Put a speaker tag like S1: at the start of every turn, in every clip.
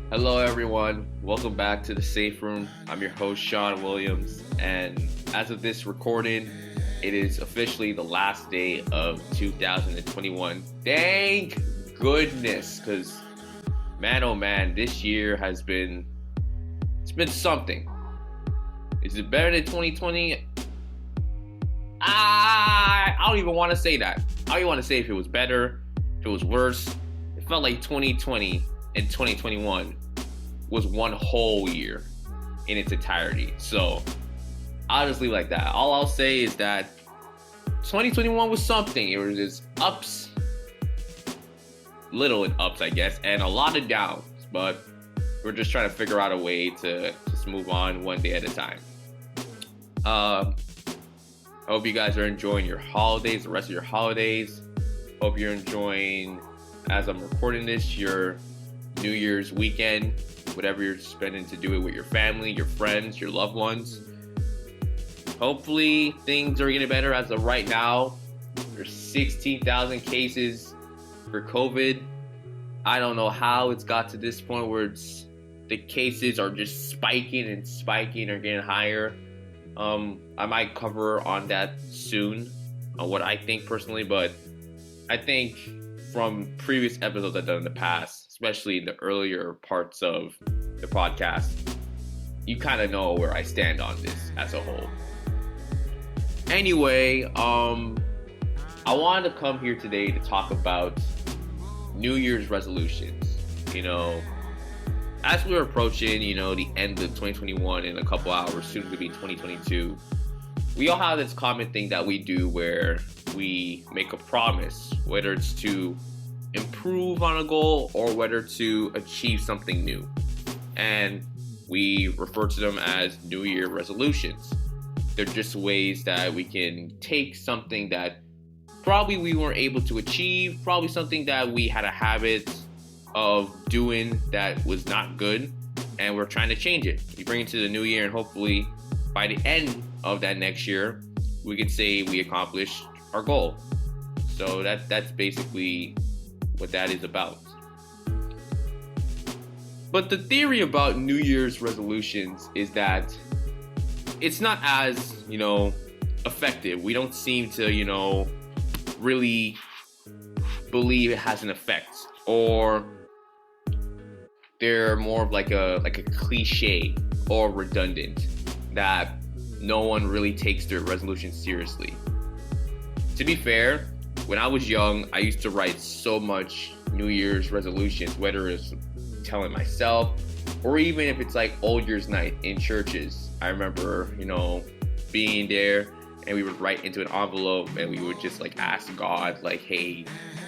S1: Hello, everyone. Welcome back to the Safe Room. I'm your host, Shon Williams, and as of this recording, it is officially the last day of 2021. Thank goodness, because man, oh man, this year it's been something. Is it better than 2020? I don't even want to say that. I don't even want to say if it was better, if it was worse. It felt like 2020 and 2021 was one whole year in its entirety. So I'll just leave it like that. All I'll say is that 2021 was something. It was just ups, little ups, I guess, and a lot of downs. But we're just trying to figure out a way to just move on one day at a time. I hope you guys are enjoying your holidays, the rest of your holidays. Hope you're enjoying, as I'm recording this, your New Year's weekend, whatever you're spending to do it with your family, your friends, your loved ones. Hopefully things are getting better. As of right now, there's 16,000 cases for COVID. I don't know how it's got to this point where the cases are just spiking or getting higher. I might cover on that soon, on what I think personally, but I think from previous episodes I've done in the past, especially in the earlier parts of the podcast, you kind of know where I stand on this as a whole. Anyway, I wanted to come here today to talk about New Year's resolutions. As we're approaching, the end of 2021 in a couple hours, soon to be 2022, we all have this common thing that we do where we make a promise, whether it's to improve on a goal or whether to achieve something new. And we refer to them as New Year resolutions. They're just ways that we can take something that probably we weren't able to achieve, probably something that we had a habit of doing that was not good, and we're trying to change it. We bring it to the new year, and hopefully by the end of that next year, we can say we accomplished our goal. So that's basically what that is about. But the theory about New Year's resolutions is that it's not as, effective. We don't seem to, really believe it has an effect, or they're more of like a cliche or redundant, that no one really takes their resolutions seriously. To be fair, when I was young, I used to write so much New Year's resolutions, whether it's telling myself or even if it's like Old Year's Night in churches. I remember, being there, and we would write into an envelope and we would just ask God, hey,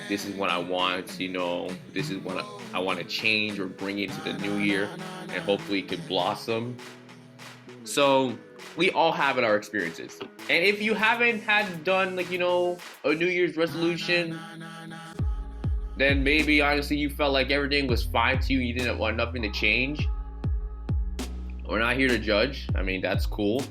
S1: this is what I want, this is what I want to change or bring into the new year, and hopefully it could blossom. So we all have our experiences. And if you haven't had done a New Year's resolution, then maybe honestly you felt like everything was fine to you, you didn't want nothing to change. We're not here to judge. I mean, that's cool.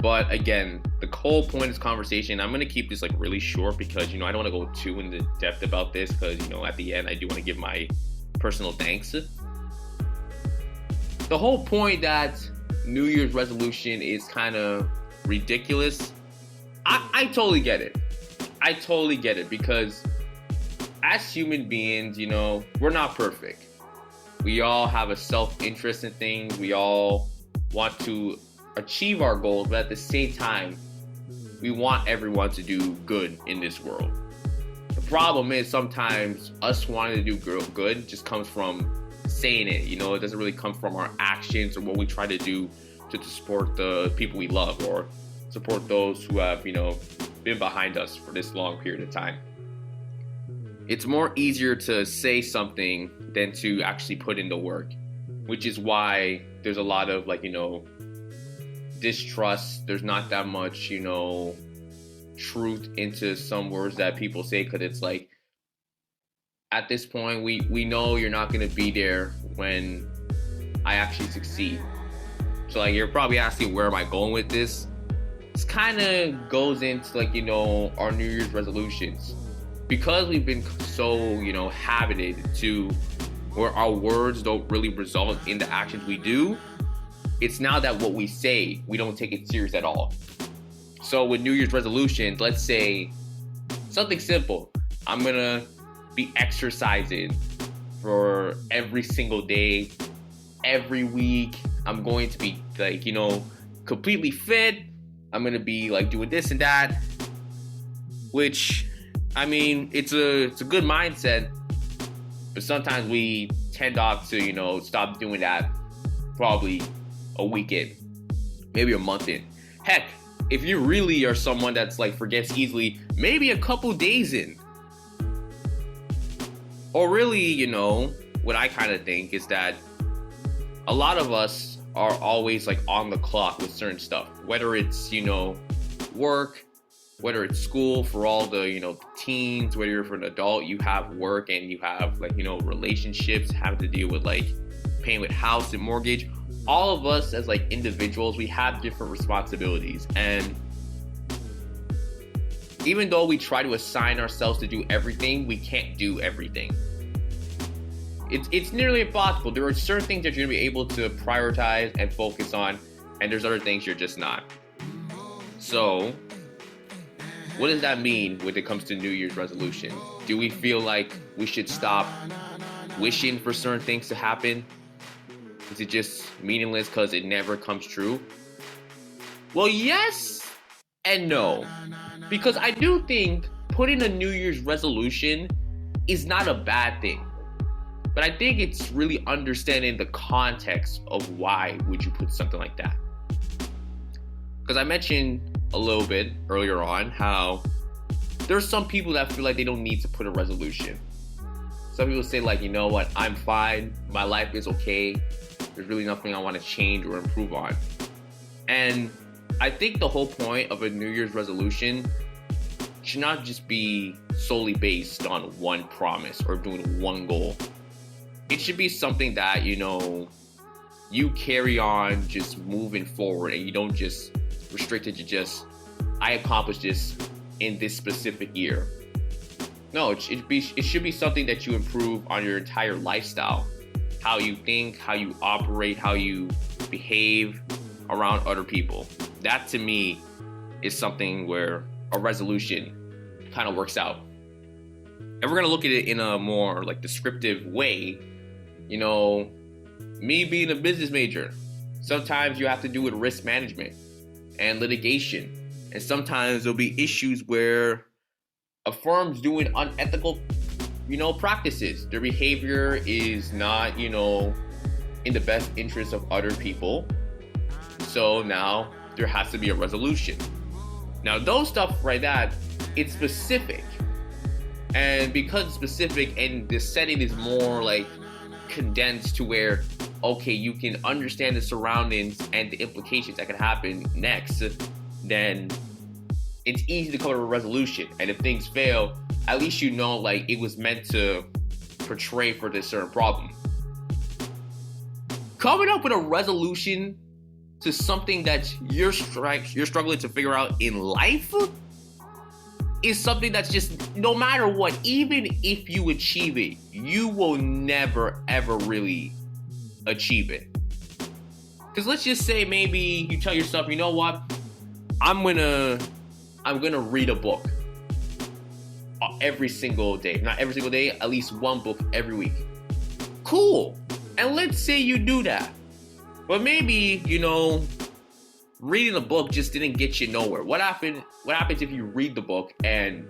S1: But again, the whole point of this conversation, I'm going to keep this really short because, I don't want to go too into depth about this because, at the end, I do want to give my personal thanks. The whole point that New Year's resolution is kind of ridiculous, I totally get it. I totally get it because as human beings, we're not perfect. We all have a self-interest in things. We all want to achieve our goals, but at the same time, we want everyone to do good in this world. The problem is sometimes us wanting to do good just comes from saying it. It doesn't really come from our actions or what we try to do to support the people we love or support those who have, been behind us for this long period of time. It's more easier to say something than to actually put in the work, which is why there's a lot of distrust. There's not that much, truth into some words that people say, because it's at this point, we know you're not going to be there when I actually succeed. So you're probably asking, where am I going with this? This kind of goes into our New Year's resolutions. Because we've been so, habited to where our words don't really result in the actions we do. It's now that what we say, we don't take it serious at all. So with New Year's resolutions, let's say something simple. I'm gonna be exercising for every single day, every week. I'm going to be like, completely fit. I'm gonna be like doing this and that, which, I mean, it's a good mindset, but sometimes we tend off to, stop doing that probably a week in, maybe a month in. Heck, if you really are someone that's like forgets easily, maybe a couple days in. Or really, what I kind of think is that a lot of us are always like on the clock with certain stuff, whether it's, work, whether it's school for all the, teens, whether you're an adult, you have work and you have like, relationships, having to deal with like paying with house and mortgage. All of us as like individuals, we have different responsibilities. And even though we try to assign ourselves to do everything, we can't do everything. It's nearly impossible. There are certain things that you're gonna be able to prioritize and focus on, and there's other things you're just not. So, what does that mean when it comes to New Year's resolution? Do we feel like we should stop wishing for certain things to happen? Is it just meaningless because it never comes true? Well, yes and no. Because I do think putting a New Year's resolution is not a bad thing. But I think it's really understanding the context of why would you put something like that. Because I mentioned a little bit earlier on how there's some people that feel like they don't need to put a resolution. Some people say like, you know what, I'm fine, my life is okay, there's really nothing I want to change or improve on. And I think the whole point of a New Year's resolution should not just be solely based on one promise or doing one goal. It should be something that, you carry on just moving forward, and you don't just restrict it to just, I accomplished this in this specific year. No, it should be something that you improve on your entire lifestyle. How you think, how you operate, how you behave around other people. That to me is something where a resolution kind of works out. And we're gonna look at it in a more like descriptive way. Me being a business major, sometimes you have to do with risk management and litigation. And sometimes there'll be issues where a firm's doing unethical, practices. Their behavior is not, in the best interest of other people. So now there has to be a resolution. Now those stuff right that, it's specific. And because it's specific and the setting is more like condensed to where, okay, you can understand the surroundings and the implications that could happen next, then it's easy to come to a resolution. And if things fail, at least like it was meant to portray for this certain problem. Coming up with a resolution to something that you're struggling to figure out in life is something that's just, no matter what, even if you achieve it, you will never ever really achieve it. Because let's just say maybe you tell yourself, you know what, I'm gonna read a book every single day. Not every single day, at least one book every week. Cool. And let's say you do that. But maybe, reading a book just didn't get you nowhere. What happens if you read the book and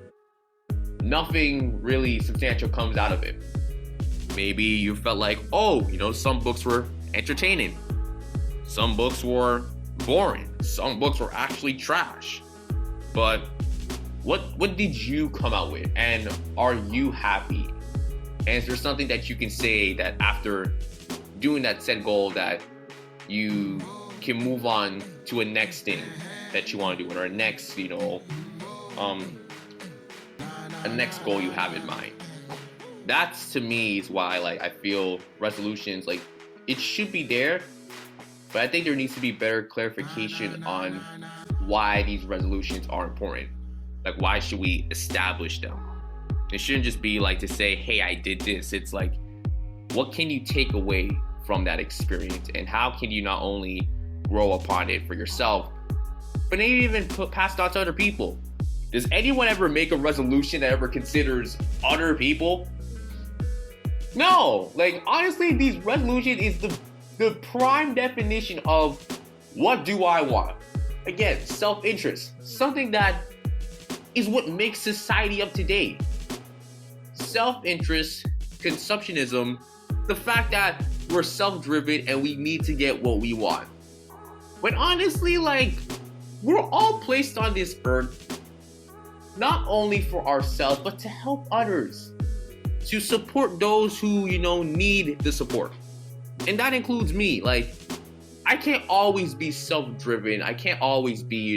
S1: nothing really substantial comes out of it? Maybe you felt like, some books were entertaining. Some books were boring. Some books were actually trash. But what did you come out with? And are you happy? And is there something that you can say that after doing that set goal that you can move on to a next thing that you want to do, or a next, a next goal you have in mind? That's, to me, is why I feel resolutions, it should be there, but I think there needs to be better clarification on why these resolutions are important. Why should we establish them? It shouldn't just be to say, hey, I did this. It's what can you take away from that experience? And how can you not only grow upon it for yourself, but maybe even pass it on to other people? Does anyone ever make a resolution that ever considers other people? No. Like, honestly, these resolutions is the prime definition of what do I want? Again, self-interest. Something that is what makes society up to date. Self-interest, consumptionism, the fact that we're self-driven and we need to get what we want. When honestly, like, we're all placed on this earth not only for ourselves, but to help others, to support those who, need the support. And that includes me. Like, I can't always be self-driven. I can't always be,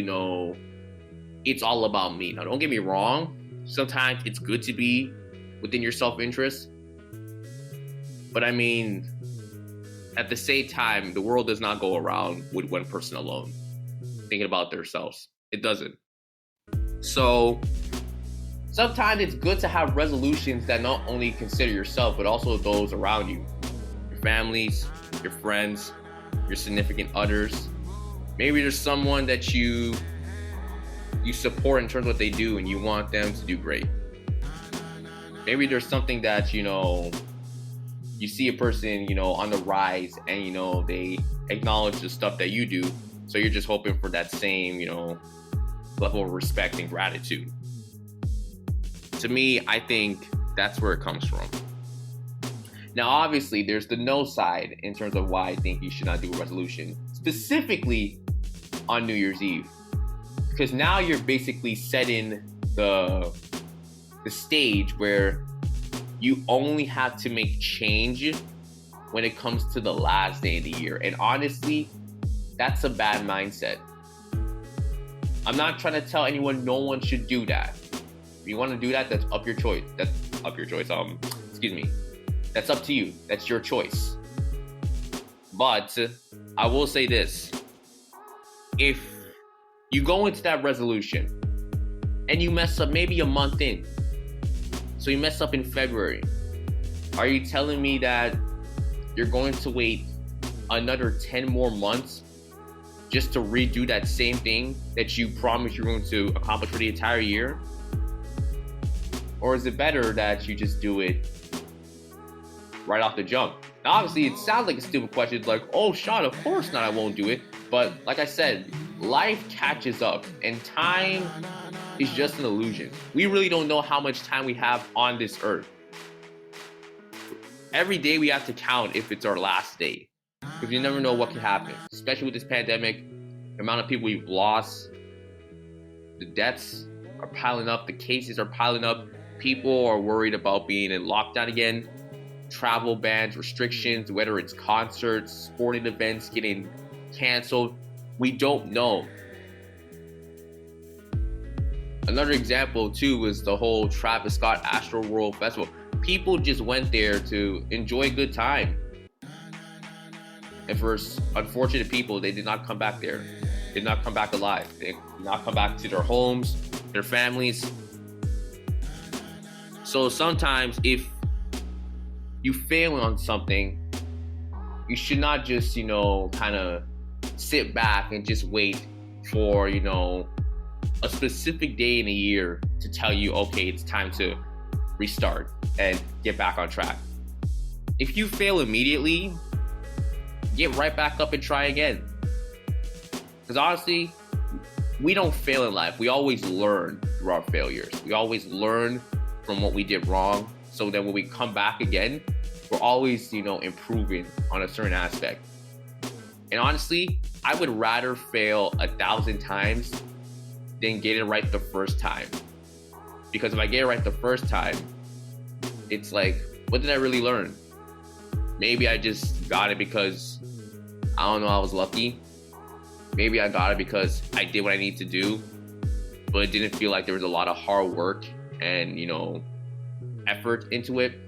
S1: it's all about me. Now, don't get me wrong. Sometimes it's good to be within your self-interest. But I mean, at the same time, the world does not go around with one person alone thinking about themselves. It doesn't. So sometimes it's good to have resolutions that not only consider yourself, but also those around you. Your families, your friends, your significant others. Maybe there's someone that you support in terms of what they do and you want them to do great. Maybe there's something that, you see a person, on the rise and, they acknowledge the stuff that you do. So you're just hoping for that same, level of respect and gratitude. To me, I think that's where it comes from. Now, obviously, there's the no side in terms of why I think you should not do a resolution, specifically on New Year's Eve. Because now you're basically setting the stage where you only have to make change when it comes to the last day of the year. And honestly, that's a bad mindset. I'm not trying to tell anyone no one should do that. If you want to do that, that's up your choice. That's up your choice. That's up to you. That's your choice. But I will say this. If you go into that resolution and you mess up maybe a month in, so you mess up in February, are you telling me that you're going to wait another 10 more months just to redo that same thing that you promised you're going to accomplish for the entire year? Or is it better that you just do it right off the jump? Now, obviously, it sounds like a stupid question. It's like, oh, Shon, of course not, I won't do it. But like I said, life catches up and time is just an illusion. We really don't know how much time we have on this earth. Every day we have to count if it's our last day, because you never know what can happen, especially with this pandemic. The amount of people we've lost, the deaths are piling up, the cases are piling up. People are worried about being in lockdown again. Travel bans, restrictions, whether it's concerts, sporting events getting canceled. We don't know. Another example too was the whole Travis Scott Astroworld Festival. People just went there to enjoy a good time. And for unfortunate people, they did not come back there. They did not come back alive. They did not come back to their homes, their families. So sometimes if you fail on something, you should not just, kind of sit back and just wait for, a specific day in a year to tell you, okay, it's time to restart and get back on track. If you fail immediately, get right back up and try again. Because honestly, we don't fail in life. We always learn through our failures. We always learn from what we did wrong. So then when we come back again, we're always, improving on a certain aspect. And honestly, I would rather fail 1,000 times than get it right the first time. Because if I get it right the first time, it's like, what did I really learn? Maybe I just got it because, I don't know, I was lucky. Maybe I got it because I did what I need to do, but it didn't feel like there was a lot of hard work and, effort into it.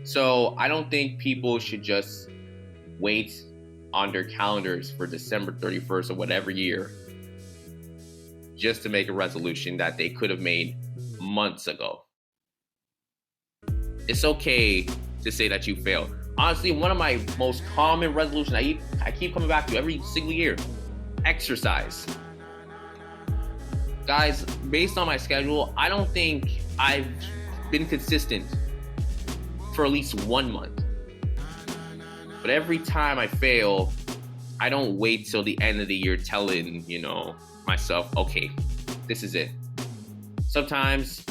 S1: So I don't think people should just wait on their calendars for December 31st or whatever year just to make a resolution that they could have made months ago. It's okay to say that you failed. Honestly, one of my most common resolutions I keep coming back to every single year: exercise. Guys, based on my schedule, I don't think I've been consistent for at least 1 month. But every time I fail, I don't wait till the end of the year telling, myself, okay, this is it. Sometimes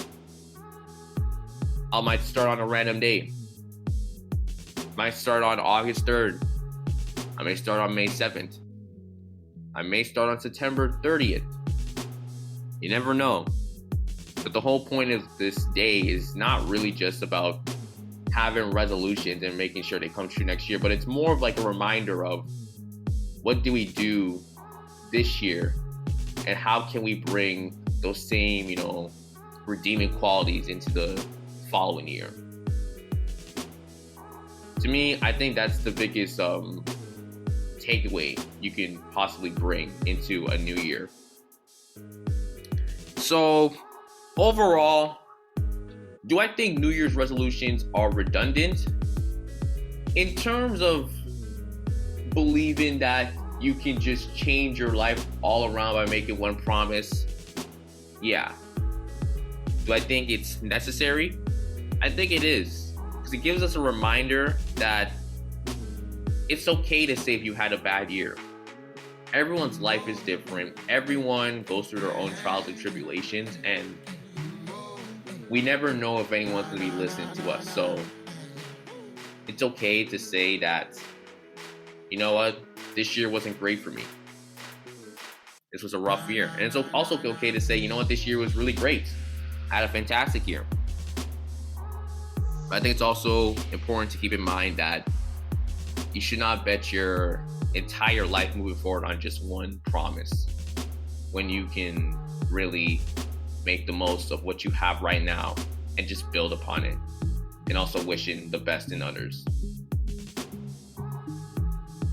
S1: I might start on a random day. Might start on August 3rd. I may start on May 7th. I may start on September 30th. You never know. But the whole point of this day is not really just about having resolutions and making sure they come true next year, but it's more of like a reminder of what do we do this year and how can we bring those same, redeeming qualities into the following year. To me, I think that's the biggest takeaway you can possibly bring into a new year. So overall, do I think New Year's resolutions are redundant? In terms of believing that you can just change your life all around by making one promise, yeah. Do I think it's necessary? I think it is, because it gives us a reminder that it's okay to say if you had a bad year. Everyone's life is different. Everyone goes through their own trials and tribulations, and we never know if anyone's going to be listening to us. So it's okay to say that, you know what, this year wasn't great for me. This was a rough year. And it's also okay to say, you know what, this year was really great. I had a fantastic year. But I think it's also important to keep in mind that you should not bet your entire life moving forward on just one promise, when you can really make the most of what you have right now and just build upon it, and also wishing the best in others.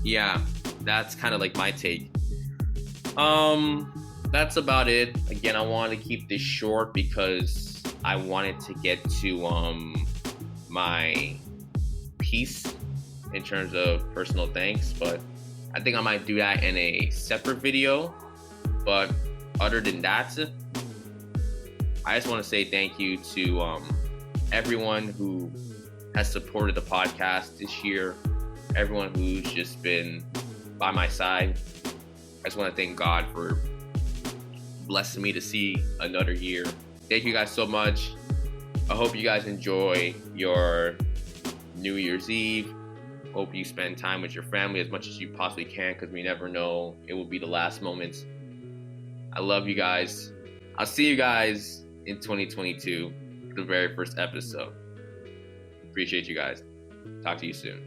S1: Yeah, that's kind of like my take. That's about it. Again, I wanted to keep this short because I wanted to get to my piece in terms of personal thanks, but I think I might do that in a separate video. But other than that, I just want to say thank you to everyone who has supported the podcast this year, everyone who's just been by my side. I just want to thank God for blessing me to see another year. Thank you guys so much. I hope you guys enjoy your New Year's Eve. Hope you spend time with your family as much as you possibly can, because we never know, it will be the last moments. I love you guys. I'll see you guys in 2022, the very first episode. Appreciate you guys. Talk to you soon.